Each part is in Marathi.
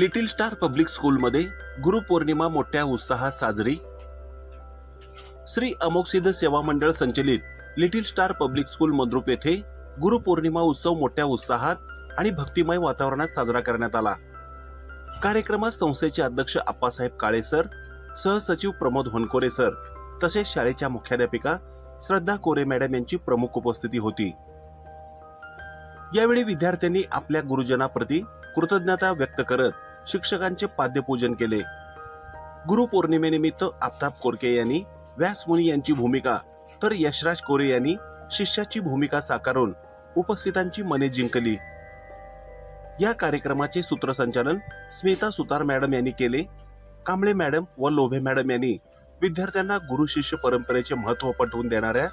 लिटिल स्टार पब्लिक स्कूलमध्ये गुरुपौर्णिमा मोठ्या उत्साहात साजरी. श्री अमोक्षसिद्ध सेवा मंडळ संचलित little star public school Mandrup येथे गुरुपौर्णिमा उत्सव मोठ्या उत्साहात आणि भक्तिमय वातावरणात साजरा करण्यात आला. कार्यक्रमात संस्थेचे अध्यक्ष आप्पासाहेब काळे सर, सहसचिव प्रमोद होनकोरे सर तसेच शाळेच्या मुख्याध्यापिका श्रद्धा कोरे मॅडम यांची प्रमुख उपस्थिती होती. यावेळी विद्यार्थ्यांनी आपल्या गुरुजनाप्रती कृतज्ञता व्यक्त करत शिक्षकांचे पाद्यपूजन केले. गुरुपौर्णिमेनिमित्त आफताब कोरके यांनी व्यासमुनी यांची भूमिका तर यशराज कोरे यांनी शिष्याची भूमिका साकारून उपस्थितांची मने जिंकली. या कार्यक्रमाचे सूत्रसंचालन स्मिता सुतार मॅडम यांनी केले. कांबळे मॅडम व लोभे मॅडम यांनी विद्यार्थ्यांना गुरु शिष्य परंपरेचे महत्त्व पटवून देणाऱ्या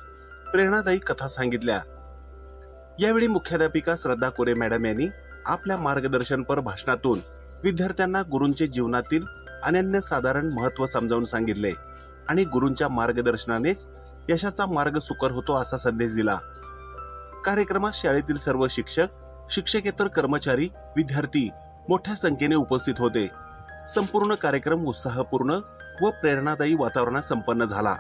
प्रेरणादायी कथा सांगितल्या. यावेळी मुख्याध्यापिका श्रद्धा कोरे मॅडम यांनी आपल्या मार्गदर्शनपर भाषणातून विद्यार्थ्यांना गुरूंचे जीवनातील अनन्यसाधारण महत्त्व समजावून सांगितले आणि गुरूंच्या मार्गदर्शनानेच यशाचा मार्ग सुकर होतो असा संदेश दिला. कार्यक्रमात शाळेतील सर्व शिक्षक, शिक्षकेतर कर्मचारी, विद्यार्थी मोठ्या संख्येने उपस्थित होते. संपूर्ण कार्यक्रम उत्साहपूर्ण व प्रेरणादायी वातावरणात संपन्न झाला.